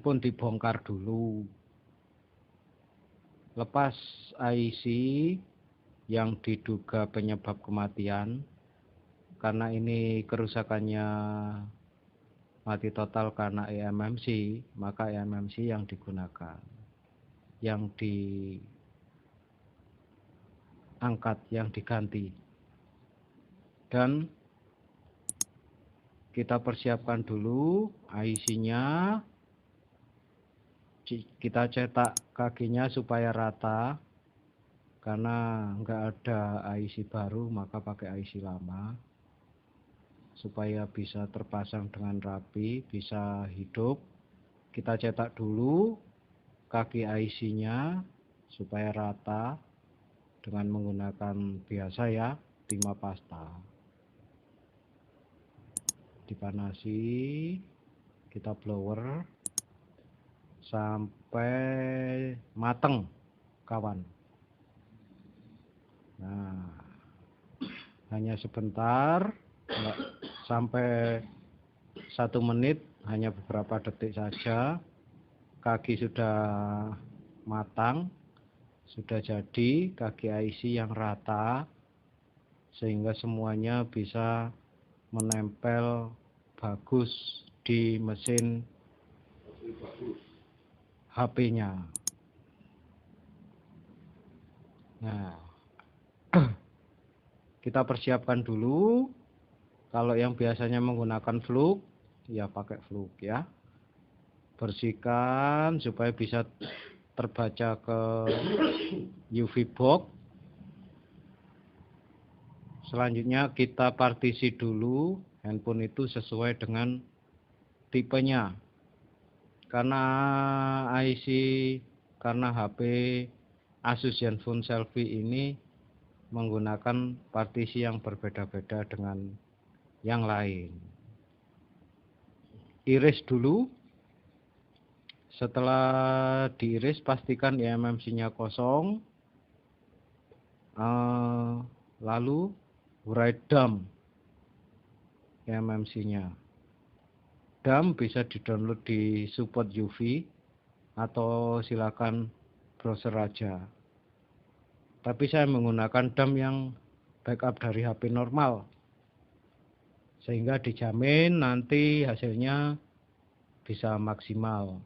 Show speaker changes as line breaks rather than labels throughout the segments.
handphone dibongkar dulu. Lepas IC yang diduga penyebab kematian, karena ini kerusakannya mati total karena eMMC, maka eMMC yang digunakan, yang diangkat, yang diganti. Dan kita persiapkan dulu IC-nya, kita cetak kakinya supaya rata, karena nggak ada IC baru maka pakai IC lama supaya bisa terpasang dengan rapi, bisa hidup. Kita cetak dulu kaki IC-nya supaya rata dengan menggunakan biasa ya, timah pasta. Dipanasi, kita blower sampai mateng kawan. Nah, hanya sebentar, sampai 1 menit, hanya beberapa detik saja. Kaki sudah matang, sudah jadi kaki IC yang rata, sehingga semuanya bisa menempel bagus di mesin HP-nya. Nah, kita persiapkan dulu. Kalau yang biasanya menggunakan fluk, ya pakai fluk ya. Bersihkan supaya bisa terbaca ke UV box. Selanjutnya kita partisi dulu handphone itu sesuai dengan tipenya. Karena IC, karena HP Asus Zenfone Selfie ini menggunakan partisi yang berbeda-beda dengan yang lain. Iris dulu. Setelah diiris, pastikan eMMC-nya kosong. Lalu urai dump eMMC-nya. Dump bisa di-download di support UV atau silakan browser aja. Tapi saya menggunakan dump yang backup dari HP normal, sehingga dijamin nanti hasilnya bisa maksimal.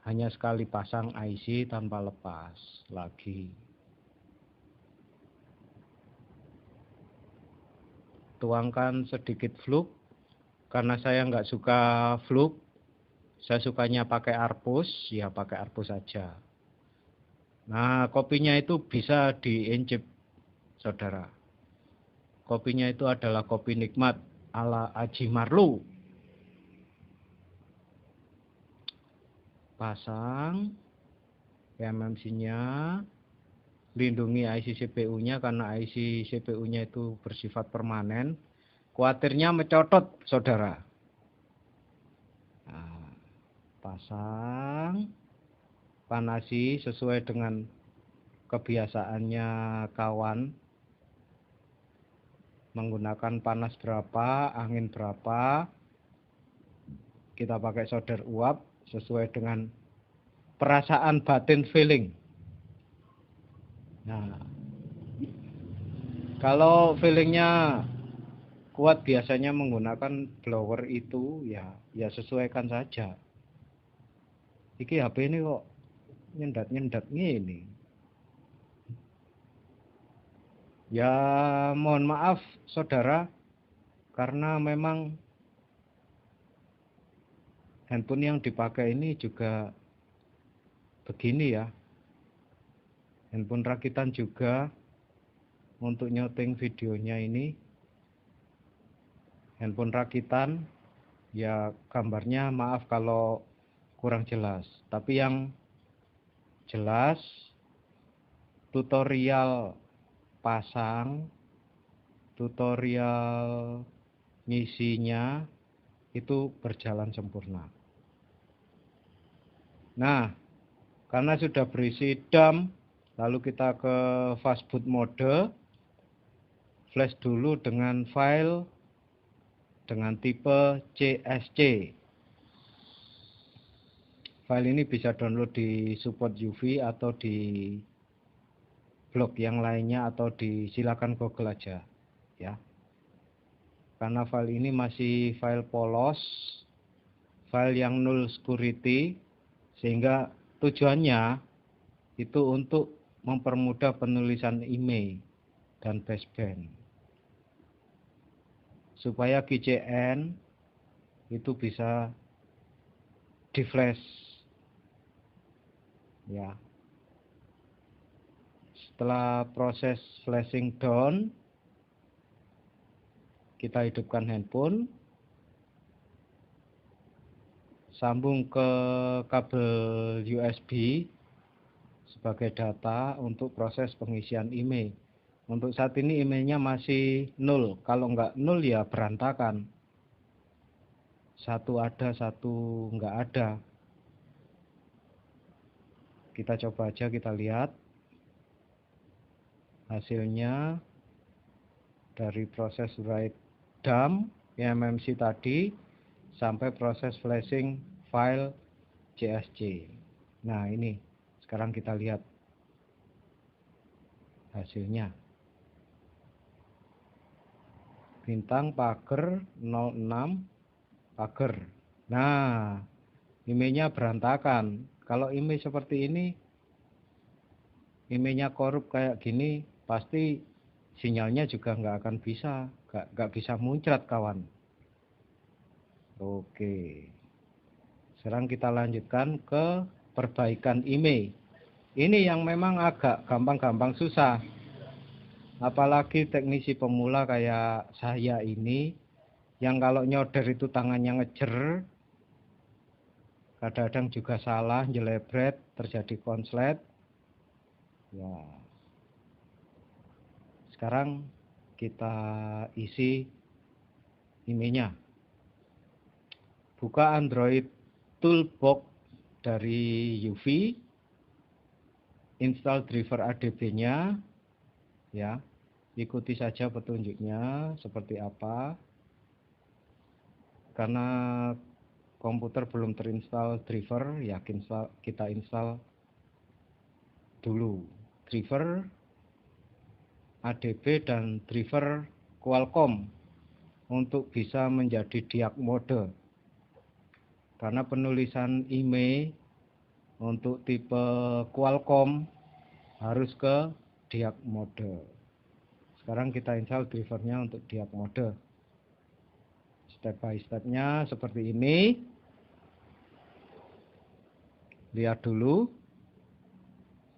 Hanya sekali pasang IC tanpa lepas lagi. Tuangkan sedikit fluk, karena saya nggak suka fluk, saya sukanya pakai arpus, ya pakai arpus saja. Nah, kopinya itu bisa diencip, saudara. Kopinya itu adalah kopi nikmat ala Aji Marlu. Pasang eMMC-nya, lindungi IC CPU-nya karena IC CPU-nya itu bersifat permanen. Kuatirnya mencotot, saudara. Nah, pasang, panasi sesuai dengan kebiasaannya kawan. Menggunakan panas berapa, angin berapa. Kita pakai solder uap sesuai dengan perasaan batin feeling. Nah, kalau feelingnya kuat biasanya menggunakan blower itu, ya sesuaikan saja. Iki HP ini kok nyendat-nyendat gini. Ya mohon maaf saudara, karena memang handphone yang dipakai ini juga begini ya. Handphone rakitan juga. Untuk nyoting videonya ini handphone rakitan, ya gambarnya maaf kalau kurang jelas. Tapi yang jelas tutorial pasang, tutorial ngisinya itu berjalan sempurna. Nah, karena sudah berisi dump, lalu kita ke fastboot mode. Flash dulu dengan file dengan tipe CSC. file ini bisa download di support UV atau di blog yang lainnya, atau silakan Google aja ya. Karena file ini masih file polos, file yang null security, sehingga tujuannya itu untuk mempermudah penulisan email dan baseband, supaya GCN itu bisa di flash ya. Setelah proses flashing down, kita hidupkan handphone, sambung ke kabel USB sebagai data untuk proses pengisian email. Untuk saat ini emailnya masih 0. Kalau nggak 0 ya berantakan. Satu ada, satu nggak ada. Kita coba aja, kita lihat hasilnya dari proses write dump MMC tadi sampai proses flashing file CSC. Nah, ini sekarang kita lihat hasilnya. Bintang pagar 06 pagar. Nah, emailnya berantakan. Kalau email seperti ini, emailnya korup kayak gini, pasti sinyalnya juga nggak akan bisa, nggak bisa muncrat kawan. Oke, sekarang kita lanjutkan ke perbaikan email. Ini yang memang agak gampang-gampang susah. Apalagi teknisi pemula kayak saya ini, yang kalau nyoder itu tangannya ngejer, kadang-kadang juga salah, jelebret, terjadi konslet. Ya, sekarang kita isi emailnya. Buka Android Toolbox dari UV, install driver ADB-nya, ya. Ikuti saja petunjuknya seperti apa. Karena komputer belum terinstall driver, kita install dulu driver ADB dan driver Qualcomm untuk bisa menjadi diag mode. Karena penulisan email untuk tipe Qualcomm harus ke diag mode. Sekarang kita install drivernya untuk diag mode. Step by stepnya seperti ini. Lihat dulu.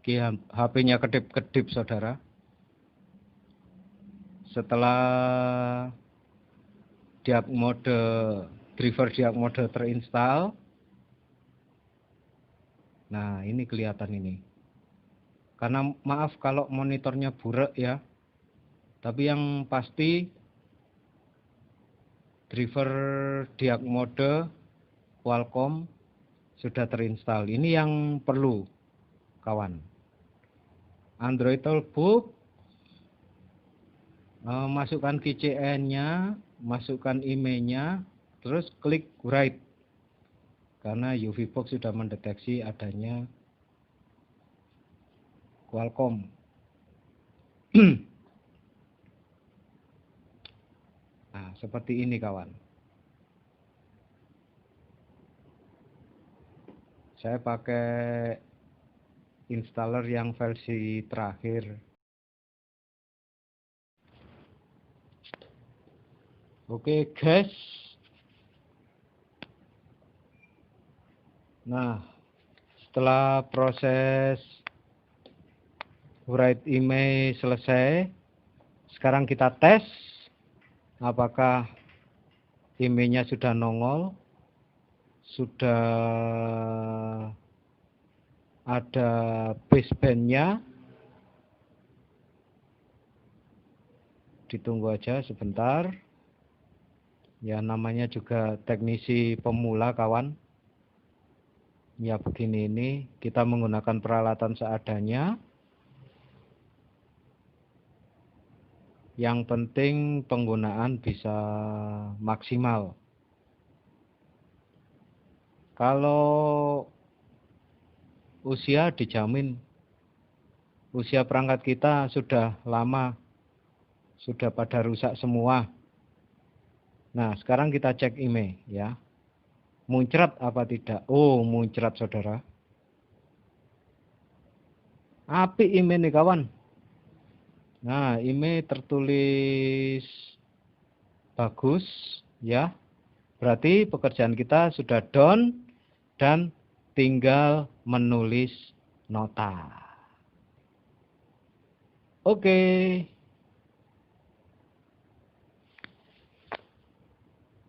HP-nya kedip-kedip saudara. Setelah diag mode, driver diag mode terinstall. Nah, ini kelihatan ini. Karena maaf kalau monitornya burak ya. Tapi yang pasti driver diag mode Qualcomm sudah terinstall. Ini yang perlu kawan. Android Toolbox, masukkan GCN-nya, masukkan emailnya, terus klik write. Karena UV Box sudah mendeteksi adanya Qualcomm. Nah, seperti ini kawan. Saya pakai installer yang versi terakhir. Oke guys. Nah, setelah proses write email selesai, sekarang kita tes apakah emailnya sudah nongol, sudah ada basebandnya. Ditunggu aja sebentar. Ya, namanya juga teknisi pemula kawan. Ya, begini ini kita menggunakan peralatan seadanya. Yang penting penggunaan bisa maksimal. Kalau usia dijamin. Usia perangkat kita sudah lama, sudah pada rusak semua. Nah, sekarang kita cek IMEI ya. Muncrat apa tidak? Oh, muncrat saudara. Apik IMEI nih kawan. Nah, IMEI tertulis bagus ya. Berarti pekerjaan kita sudah done dan tinggal menulis nota. Oke.